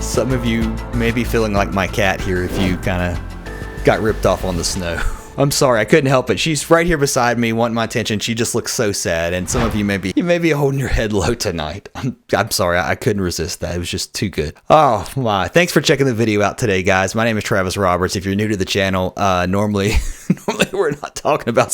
Some of you may be feeling like my cat here if you kind of got ripped off on the snow. I'm sorry, I couldn't help it. She's right here beside me, wanting my attention. She just looks so sad, and some of you may be holding your head low tonight. I'm sorry, I couldn't resist that. It was just too good. Oh my! Thanks for checking the video out today, guys. My name is Travis Roberts. If you're new to the channel, normally we're not talking about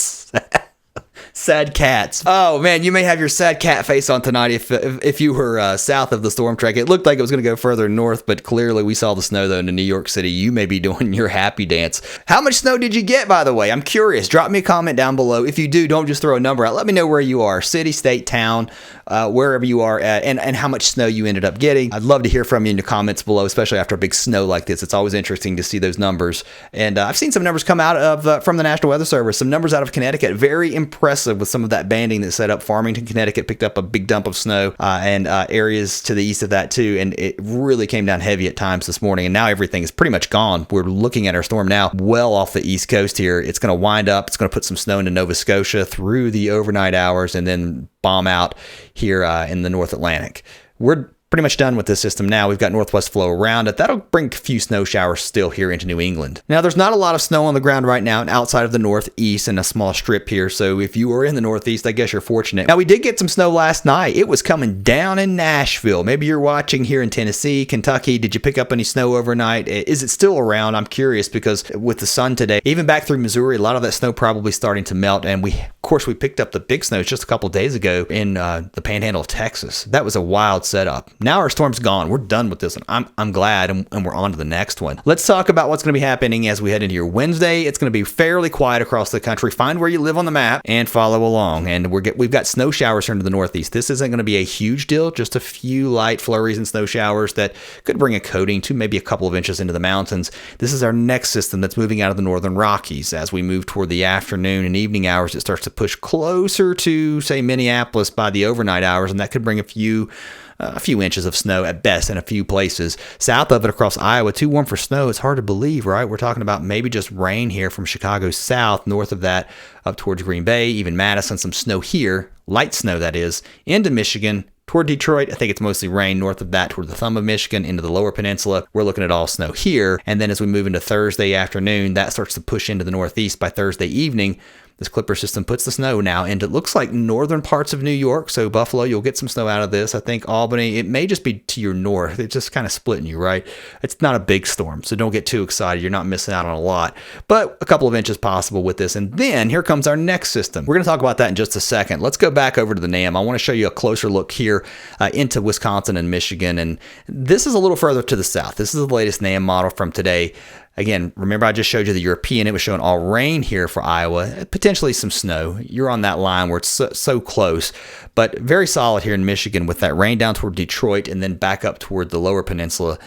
sad cats. Oh man, you may have your sad cat face on tonight if you were south of the storm track. It looked like it was going to go further north, but clearly we saw the snow though in New York City. You may be doing your happy dance. How much snow did you get, by the way? I'm curious. Drop me a comment down below. If you do, don't just throw a number out. Let me know where you are, city, state, town, wherever you are, and how much snow you ended up getting. I'd love to hear from you in the comments below, especially after a big snow like this. It's always interesting to see those numbers. And I've seen some numbers come out of from the National Weather Service, some numbers out of Connecticut. Very impressive with some of that banding that set up. Farmington, Connecticut picked up a big dump of snow and areas to the east of that too. And it really came down heavy at times this morning. And now everything is pretty much gone. We're looking at our storm now well off the east coast here. It's going to wind up. It's going to put some snow into Nova Scotia through the overnight hours and then bomb out here in the North Atlantic. We're pretty much done with this system now. We've got northwest flow around it. That'll bring a few snow showers still here into New England. Now, there's not a lot of snow on the ground right now and outside of the northeast and a small strip here. So if you were in the northeast, I guess you're fortunate. Now, we did get some snow last night. It was coming down in Nashville. Maybe you're watching here in Tennessee, Kentucky. Did you pick up any snow overnight? Is it still around? I'm curious because with the sun today, even back through Missouri, a lot of that snow probably starting to melt. And of course, we picked up the big snow just a couple days ago in the panhandle of Texas. That was a wild setup. Now our storm's gone. We're done with this one. I'm glad, and we're on to the next one. Let's talk about what's going to be happening as we head into your Wednesday. It's going to be fairly quiet across the country. Find where you live on the map and follow along. And we've got snow showers here into the northeast. This isn't going to be a huge deal, just a few light flurries and snow showers that could bring a coating to maybe a couple of inches into the mountains. This is our next system that's moving out of the northern Rockies. As we move toward the afternoon and evening hours, it starts to push closer to, say, Minneapolis by the overnight hours, and that could bring a few inches of snow at best in a few places. South of it across Iowa, too warm for snow. It's hard to believe, right? We're talking about maybe just rain here from Chicago south, north of that, up towards Green Bay, even Madison, some snow here, light snow that is, into Michigan, toward Detroit. I think it's mostly rain north of that, toward the thumb of Michigan, into the lower peninsula. We're looking at all snow here. And then as we move into Thursday afternoon, that starts to push into the northeast. By Thursday evening, this clipper system puts the snow now into, it looks like, northern parts of New York. So Buffalo, you'll get some snow out of this. I think Albany, it may just be to your north. It's just kind of splitting you, right? It's not a big storm, so don't get too excited. You're not missing out on a lot, but a couple of inches possible with this. And then here comes our next system. We're going to talk about that in just a second. Let's go back over to the NAM. I want to show you a closer look here into Wisconsin and Michigan. And this is a little further to the south. This is the latest NAM model from today. Again, remember I just showed you the European. It was showing all rain here for Iowa, potentially some snow. You're on that line where it's so close, but very solid here in Michigan with that rain down toward Detroit and then back up toward the lower peninsula,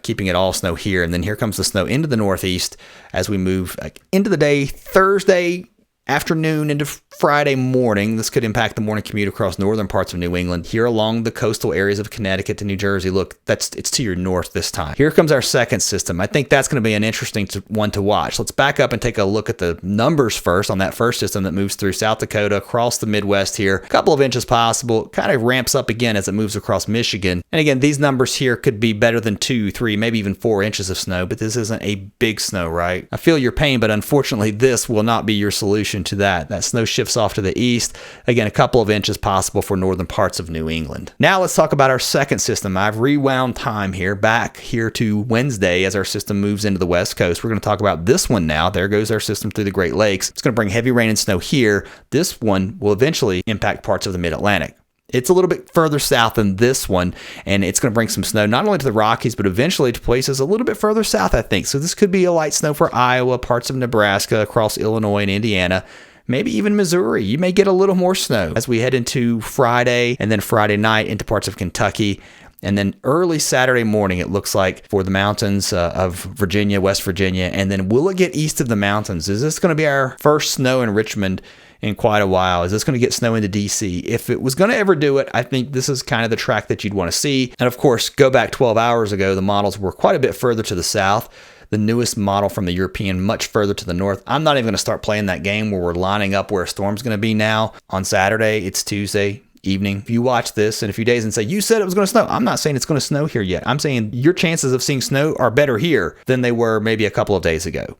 keeping it all snow here. And then here comes the snow into the northeast as we move into the day, Thursday afternoon into Friday morning. This could impact the morning commute across northern parts of New England. Here along the coastal areas of Connecticut to New Jersey, look, it's to your north this time. Here comes our second system. I think that's going to be an interesting one to watch. Let's back up and take a look at the numbers first on that first system that moves through South Dakota, across the Midwest here. A couple of inches possible. Kind of ramps up again as it moves across Michigan. And again, these numbers here could be better than 2, 3, maybe even 4 inches of snow, but this isn't a big snow, right? I feel your pain, but unfortunately, this will not be your solution to that. That snow shifts off to the east. Again, a couple of inches possible for northern parts of New England. Now let's talk about our second system. I've rewound time here back here to Wednesday as our system moves into the west coast. We're going to talk about this one now. There goes our system through the Great Lakes. It's going to bring heavy rain and snow here. This one will eventually impact parts of the mid-Atlantic. It's a little bit further south than this one, and it's going to bring some snow not only to the Rockies, but eventually to places a little bit further south, I think. So this could be a light snow for Iowa, parts of Nebraska, across Illinois and Indiana. Maybe even Missouri. You may get a little more snow as we head into Friday and then Friday night into parts of Kentucky. And then early Saturday morning, it looks like, for the mountains of Virginia, West Virginia. And then will it get east of the mountains? Is this going to be our first snow in Richmond in quite a while? Is this going to get snow into DC? If it was going to ever do it, I think this is kind of the track that you'd want to see. And of course, go back 12 hours ago, the models were quite a bit further to the south. The newest model from the European, much further to the north. I'm not even going to start playing that game where we're lining up where a storm's going to be now. On Saturday, it's Tuesday. evening, if you watch this in a few days and say, you said it was going to snow, I'm not saying it's going to snow here yet. I'm saying your chances of seeing snow are better here than they were maybe a couple of days ago.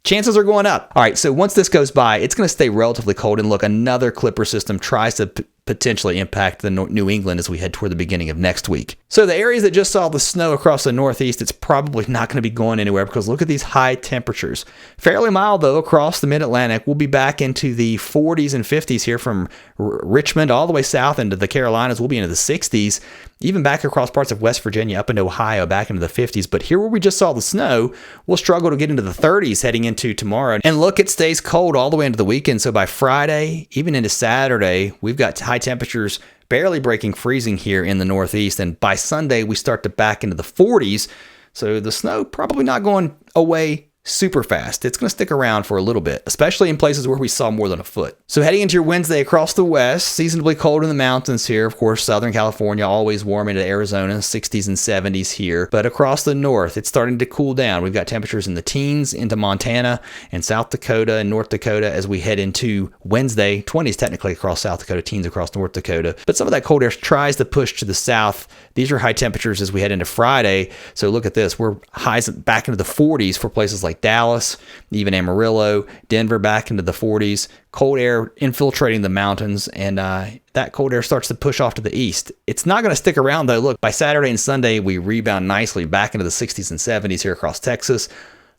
Chances are going up. All right, so once this goes by, it's going to stay relatively cold. And look, another clipper system tries to potentially impact the New England as we head toward the beginning of next week. So the areas that just saw the snow across the Northeast, it's probably not going to be going anywhere because look at these high temperatures. Fairly mild, though, across the Mid-Atlantic. We'll be back into the 40s and 50s here from Richmond all the way south into the Carolinas. We'll be into the 60s, even back across parts of West Virginia up into Ohio, back into the 50s. But here where we just saw the snow, we'll struggle to get into the 30s heading into tomorrow. And look, it stays cold all the way into the weekend. So by Friday, even into Saturday, we've got high temperatures barely breaking freezing here in the Northeast. And by Sunday, we start to back into the 40s. So the snow probably not going away super fast. It's going to stick around for a little bit, especially in places where we saw more than a foot. So heading into your Wednesday across the west, seasonably cold in the mountains here. Of course, Southern California, always warm into Arizona, 60s and 70s here. But across the north, it's starting to cool down. We've got temperatures in the teens into Montana and South Dakota and North Dakota as we head into Wednesday. 20s technically across South Dakota, teens across North Dakota. But some of that cold air tries to push to the south. These are high temperatures as we head into Friday. So look at this. We're highs back into the 40s for places like Dallas, even Amarillo, Denver back into the 40s. Cold air infiltrating the mountains, and that cold air starts to push off to the east. It's not going to stick around, though. Look, by Saturday and Sunday, we rebound nicely back into the 60s and 70s here across Texas.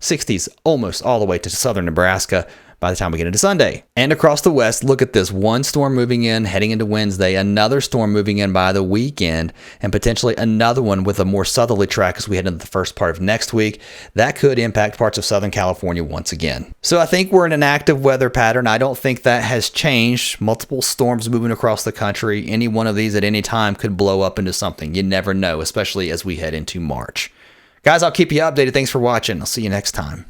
60s almost all the way to southern Nebraska by the time we get into Sunday. And across the west, look at this. One storm moving in, heading into Wednesday, another storm moving in by the weekend, and potentially another one with a more southerly track as we head into the first part of next week. That could impact parts of Southern California once again. So I think we're in an active weather pattern. I don't think that has changed. Multiple storms moving across the country. Any one of these at any time could blow up into something. You never know, especially as we head into March. Guys, I'll keep you updated. Thanks for watching. I'll see you next time.